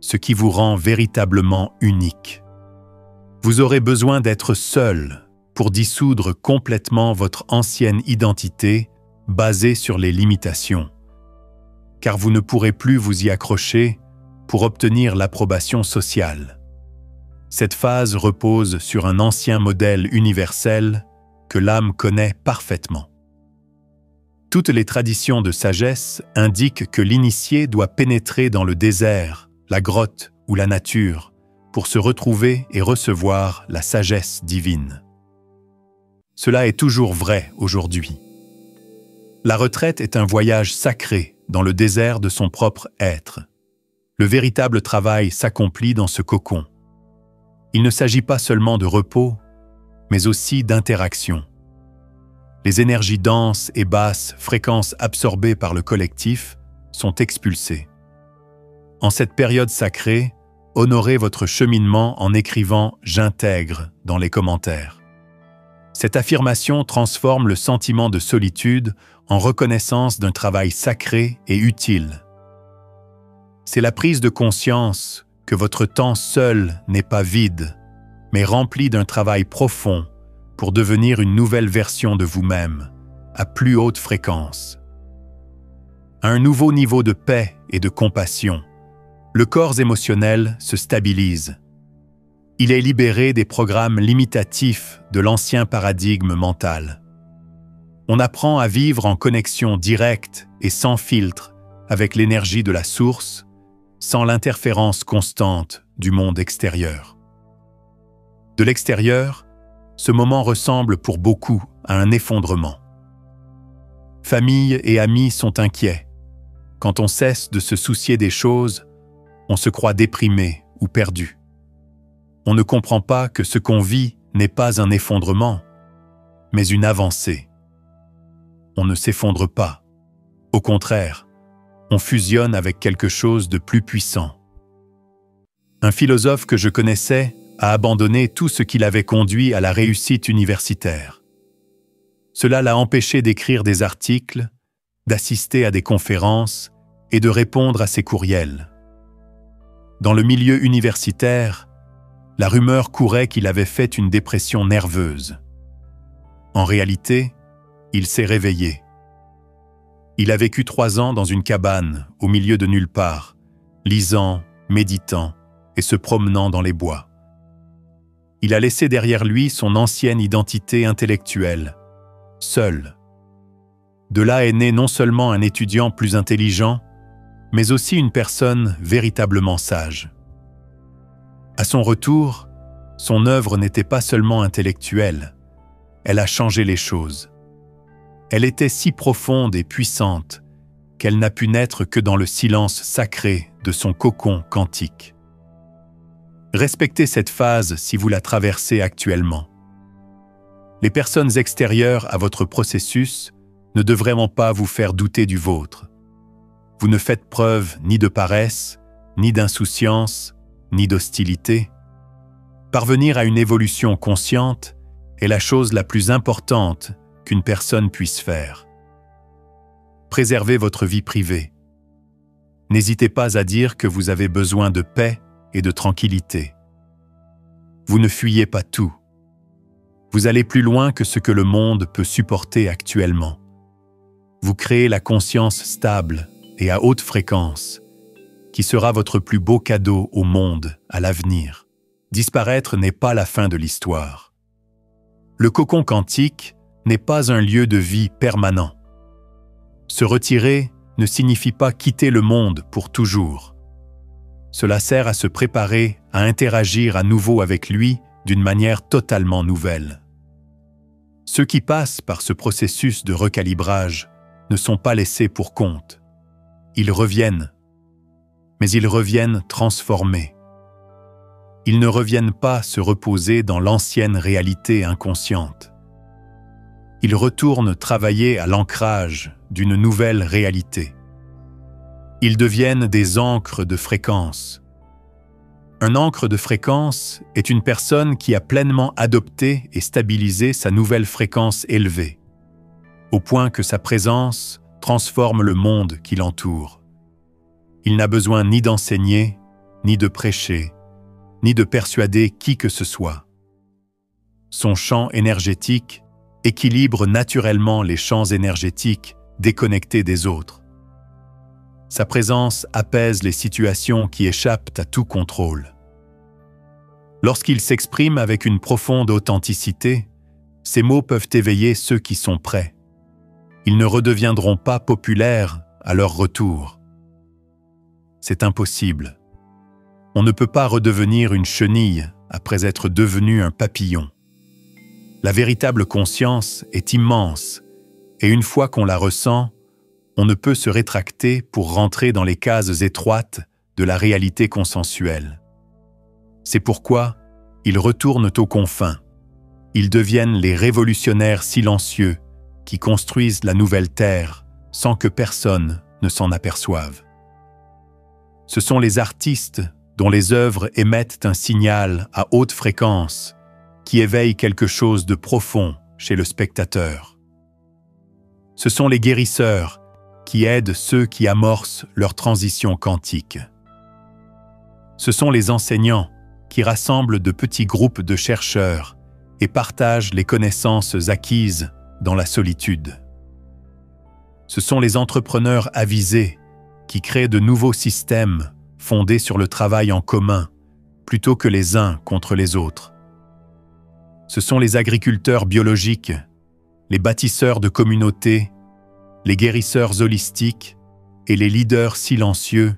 ce qui vous rend véritablement unique. Vous aurez besoin d'être seul pour dissoudre complètement votre ancienne identité basée sur les limitations, car vous ne pourrez plus vous y accrocher pour obtenir l'approbation sociale. Cette phase repose sur un ancien modèle universel que l'âme connaît parfaitement. Toutes les traditions de sagesse indiquent que l'initié doit pénétrer dans le désert, la grotte ou la nature pour se retrouver et recevoir la sagesse divine. Cela est toujours vrai aujourd'hui. La retraite est un voyage sacré dans le désert de son propre être. Le véritable travail s'accomplit dans ce cocon. Il ne s'agit pas seulement de repos, mais aussi d'interaction. Les énergies denses et basses, fréquences absorbées par le collectif, sont expulsées. En cette période sacrée, honorez votre cheminement en écrivant « j'intègre » dans les commentaires. Cette affirmation transforme le sentiment de solitude en reconnaissance d'un travail sacré et utile. C'est la prise de conscience que votre temps seul n'est pas vide, mais rempli d'un travail profond pour devenir une nouvelle version de vous-même, à plus haute fréquence. À un nouveau niveau de paix et de compassion, le corps émotionnel se stabilise. Il est libéré des programmes limitatifs de l'ancien paradigme mental. On apprend à vivre en connexion directe et sans filtre avec l'énergie de la source, sans l'interférence constante du monde extérieur. De l'extérieur, ce moment ressemble pour beaucoup à un effondrement. Famille et amis sont inquiets. Quand on cesse de se soucier des choses, on se croit déprimé ou perdu. On ne comprend pas que ce qu'on vit n'est pas un effondrement, mais une avancée. On ne s'effondre pas. Au contraire, on fusionne avec quelque chose de plus puissant. Un philosophe que je connaissais a abandonné tout ce qui l'avait conduit à la réussite universitaire. Cela l'a empêché d'écrire des articles, d'assister à des conférences et de répondre à ses courriels. Dans le milieu universitaire, la rumeur courait qu'il avait fait une dépression nerveuse. En réalité, il s'est réveillé. Il a vécu 3 ans dans une cabane, au milieu de nulle part, lisant, méditant et se promenant dans les bois. Il a laissé derrière lui son ancienne identité intellectuelle, seul. De là est né non seulement un étudiant plus intelligent, mais aussi une personne véritablement sage. À son retour, son œuvre n'était pas seulement intellectuelle, elle a changé les choses. Elle était si profonde et puissante qu'elle n'a pu naître que dans le silence sacré de son cocon quantique. Respectez cette phase si vous la traversez actuellement. Les personnes extérieures à votre processus ne devraient pas vous faire douter du vôtre. Vous ne faites preuve ni de paresse, ni d'insouciance, ni d'hostilité. Parvenir à une évolution consciente est la chose la plus importante qu'une personne puisse faire. Préservez votre vie privée. N'hésitez pas à dire que vous avez besoin de paix et de tranquillité. Vous ne fuyez pas tout. Vous allez plus loin que ce que le monde peut supporter actuellement. Vous créez la conscience stable et à haute fréquence, qui sera votre plus beau cadeau au monde à l'avenir. Disparaître n'est pas la fin de l'histoire. Le cocon quantique n'est pas un lieu de vie permanent. Se retirer ne signifie pas quitter le monde pour toujours. Cela sert à se préparer à interagir à nouveau avec lui d'une manière totalement nouvelle. Ceux qui passent par ce processus de recalibrage ne sont pas laissés pour compte. Ils reviennent, mais ils reviennent transformés. Ils ne reviennent pas se reposer dans l'ancienne réalité inconsciente. Ils retournent travailler à l'ancrage d'une nouvelle réalité. Ils deviennent des ancres de fréquence. Un ancre de fréquence est une personne qui a pleinement adopté et stabilisé sa nouvelle fréquence élevée, au point que sa présence transforme le monde qui l'entoure. Il n'a besoin ni d'enseigner, ni de prêcher, ni de persuader qui que ce soit. Son champ énergétique équilibre naturellement les champs énergétiques déconnectés des autres. Sa présence apaise les situations qui échappent à tout contrôle. Lorsqu'il s'exprime avec une profonde authenticité, ses mots peuvent éveiller ceux qui sont prêts. Ils ne redeviendront pas populaires à leur retour. C'est impossible. On ne peut pas redevenir une chenille après être devenu un papillon. La véritable conscience est immense, et une fois qu'on la ressent, on ne peut se rétracter pour rentrer dans les cases étroites de la réalité consensuelle. C'est pourquoi ils retournent aux confins. Ils deviennent les révolutionnaires silencieux qui construisent la nouvelle terre sans que personne ne s'en aperçoive. Ce sont les artistes dont les œuvres émettent un signal à haute fréquence qui éveille quelque chose de profond chez le spectateur. Ce sont les guérisseurs qui aident ceux qui amorcent leur transition quantique. Ce sont les enseignants qui rassemblent de petits groupes de chercheurs et partagent les connaissances acquises dans la solitude. Ce sont les entrepreneurs avisés qui créent de nouveaux systèmes fondés sur le travail en commun plutôt que les uns contre les autres. Ce sont les agriculteurs biologiques, les bâtisseurs de communautés, les guérisseurs holistiques et les leaders silencieux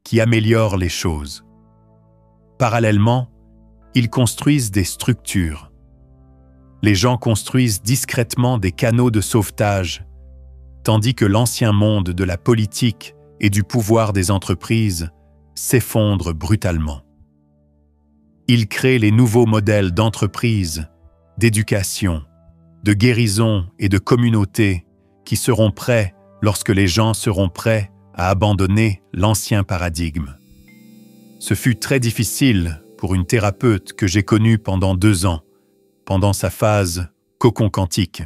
qui améliorent les choses. Parallèlement, ils construisent des structures. Les gens construisent discrètement des canaux de sauvetage, tandis que l'ancien monde de la politique et du pouvoir des entreprises s'effondre brutalement. Ils créent les nouveaux modèles d'entreprise, d'éducation, de guérison et de communauté qui seront prêts lorsque les gens seront prêts à abandonner l'ancien paradigme. Ce fut très difficile pour une thérapeute que j'ai connue pendant 2 ans, pendant sa phase cocon quantique.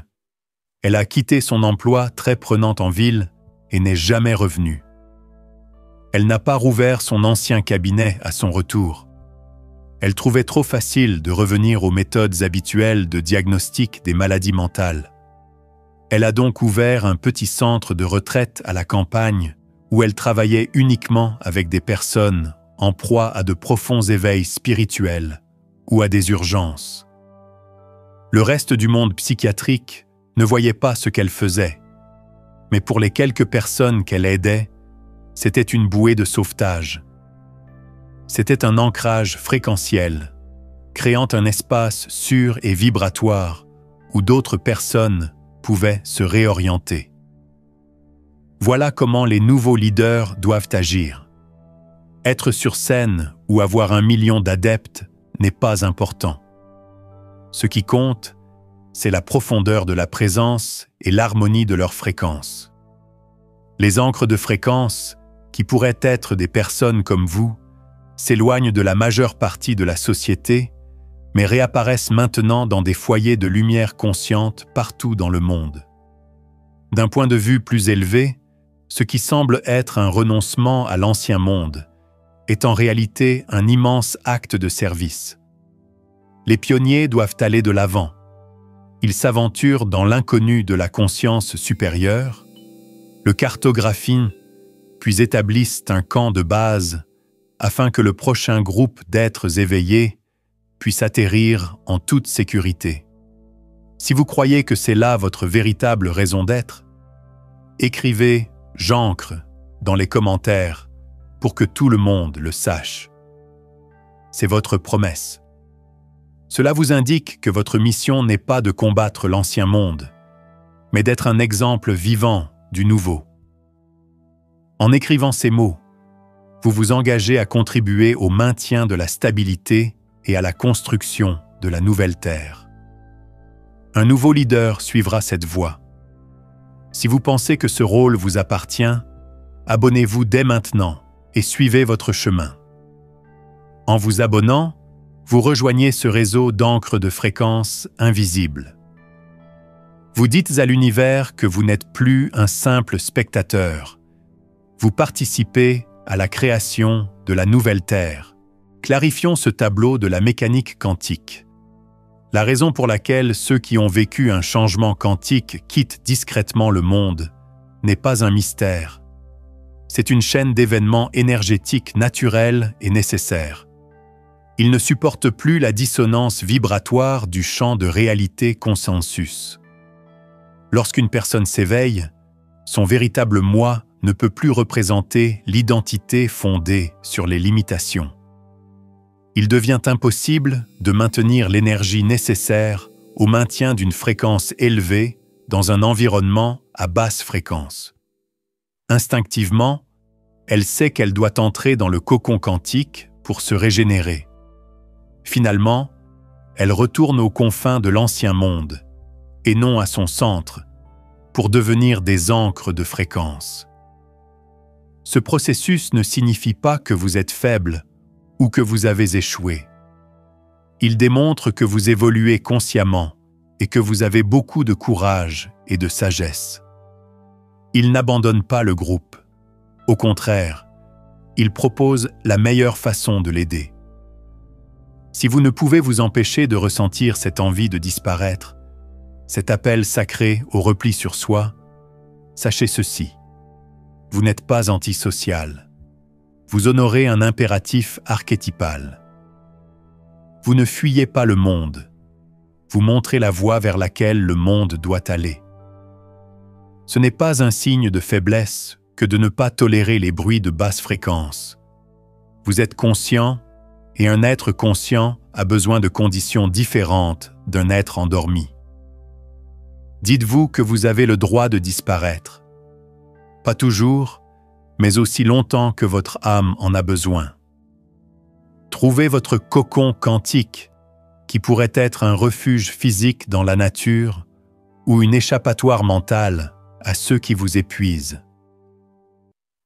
Elle a quitté son emploi très prenant en ville et n'est jamais revenue. Elle n'a pas rouvert son ancien cabinet à son retour. Elle trouvait trop facile de revenir aux méthodes habituelles de diagnostic des maladies mentales. Elle a donc ouvert un petit centre de retraite à la campagne où elle travaillait uniquement avec des personnes en proie à de profonds éveils spirituels ou à des urgences. Le reste du monde psychiatrique ne voyait pas ce qu'elle faisait, mais pour les quelques personnes qu'elle aidait, c'était une bouée de sauvetage. C'était un ancrage fréquentiel, créant un espace sûr et vibratoire où d'autres personnes pouvaient se réorienter. Voilà comment les nouveaux leaders doivent agir. Être sur scène ou avoir 1 million d'adeptes n'est pas important. Ce qui compte, c'est la profondeur de la présence et l'harmonie de leur fréquence. Les ancres de fréquence, qui pourraient être des personnes comme vous, s'éloignent de la majeure partie de la société, mais réapparaissent maintenant dans des foyers de lumière consciente partout dans le monde. D'un point de vue plus élevé, ce qui semble être un renoncement à l'ancien monde est en réalité un immense acte de service. Les pionniers doivent aller de l'avant. Ils s'aventurent dans l'inconnu de la conscience supérieure, le cartographient, puis établissent un camp de base afin que le prochain groupe d'êtres éveillés puisse atterrir en toute sécurité. Si vous croyez que c'est là votre véritable raison d'être, écrivez « J'ancre » dans les commentaires pour que tout le monde le sache. C'est votre promesse. Cela vous indique que votre mission n'est pas de combattre l'ancien monde, mais d'être un exemple vivant du nouveau. En écrivant ces mots, vous vous engagez à contribuer au maintien de la stabilité et à la construction de la nouvelle Terre. Un nouveau leader suivra cette voie. Si vous pensez que ce rôle vous appartient, abonnez-vous dès maintenant et suivez votre chemin. En vous abonnant, vous rejoignez ce réseau d'encre de fréquences invisibles. Vous dites à l'univers que vous n'êtes plus un simple spectateur. Vous participez à la création de la nouvelle Terre. Clarifions ce tableau de la mécanique quantique. La raison pour laquelle ceux qui ont vécu un changement quantique quittent discrètement le monde n'est pas un mystère. C'est une chaîne d'événements énergétiques naturels et nécessaires. Ils ne supportent plus la dissonance vibratoire du champ de réalité consensus. Lorsqu'une personne s'éveille, son véritable moi ne peut plus représenter l'identité fondée sur les limitations. Il devient impossible de maintenir l'énergie nécessaire au maintien d'une fréquence élevée dans un environnement à basse fréquence. Instinctivement, elle sait qu'elle doit entrer dans le cocon quantique pour se régénérer. Finalement, elle retourne aux confins de l'ancien monde, et non à son centre, pour devenir des ancres de fréquence. Ce processus ne signifie pas que vous êtes faible ou que vous avez échoué. Il démontre que vous évoluez consciemment et que vous avez beaucoup de courage et de sagesse. Il n'abandonne pas le groupe. Au contraire, il propose la meilleure façon de l'aider. Si vous ne pouvez vous empêcher de ressentir cette envie de disparaître, cet appel sacré au repli sur soi, sachez ceci. Vous n'êtes pas antisocial. Vous honorez un impératif archétypal. Vous ne fuyez pas le monde. Vous montrez la voie vers laquelle le monde doit aller. Ce n'est pas un signe de faiblesse que de ne pas tolérer les bruits de basse fréquence. Vous êtes conscient, et un être conscient a besoin de conditions différentes d'un être endormi. Dites-vous que vous avez le droit de disparaître. Pas toujours, mais aussi longtemps que votre âme en a besoin. Trouvez votre cocon quantique, qui pourrait être un refuge physique dans la nature ou une échappatoire mentale à ceux qui vous épuisent.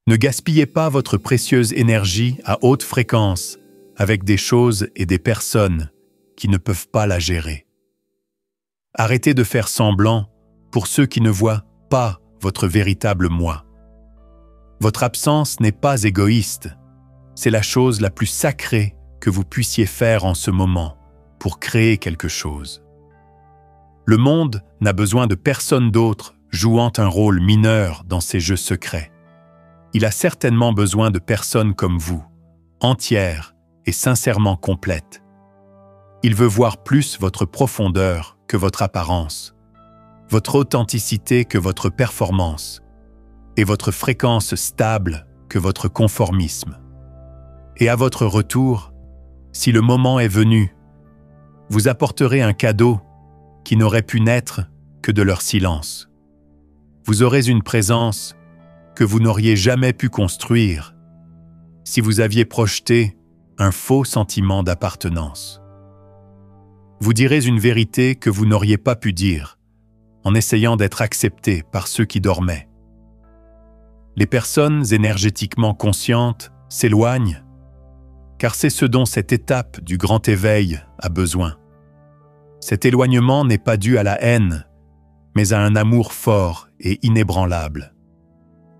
Ne gaspillez pas votre précieuse énergie à haute fréquence avec des choses et des personnes qui ne peuvent pas la gérer. Arrêtez de faire semblant pour ceux qui ne voient pas votre véritable moi. Votre absence n'est pas égoïste, c'est la chose la plus sacrée que vous puissiez faire en ce moment pour créer quelque chose. Le monde n'a besoin de personne d'autre jouant un rôle mineur dans ces jeux secrets. Il a certainement besoin de personnes comme vous, entières et sincèrement complètes. Il veut voir plus votre profondeur que votre apparence, votre authenticité que votre performance, et votre fréquence stable que votre conformisme. Et à votre retour, si le moment est venu, vous apporterez un cadeau qui n'aurait pu naître que de leur silence. Vous aurez une présence que vous n'auriez jamais pu construire si vous aviez projeté un faux sentiment d'appartenance. Vous direz une vérité que vous n'auriez pas pu dire en essayant d'être accepté par ceux qui dormaient. Les personnes énergétiquement conscientes s'éloignent, car c'est ce dont cette étape du grand éveil a besoin. Cet éloignement n'est pas dû à la haine, mais à un amour fort et inébranlable.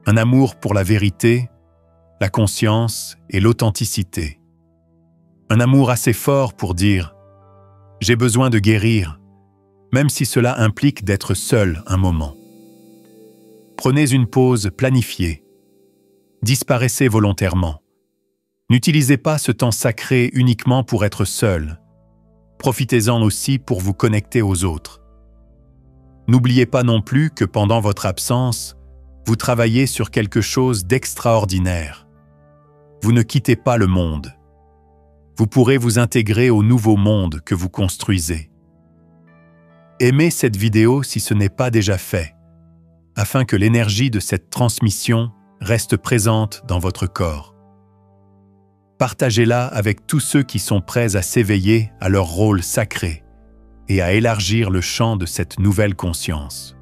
Un amour pour la vérité, la conscience et l'authenticité. Un amour assez fort pour dire « J'ai besoin de guérir », même si cela implique d'être seul un moment. Prenez une pause planifiée. Disparaissez volontairement. N'utilisez pas ce temps sacré uniquement pour être seul. Profitez-en aussi pour vous connecter aux autres. N'oubliez pas non plus que pendant votre absence, vous travaillez sur quelque chose d'extraordinaire. Vous ne quittez pas le monde. Vous pourrez vous intégrer au nouveau monde que vous construisez. Aimez cette vidéo si ce n'est pas déjà fait, afin que l'énergie de cette transmission reste présente dans votre corps. Partagez-la avec tous ceux qui sont prêts à s'éveiller à leur rôle sacré et à élargir le champ de cette nouvelle conscience.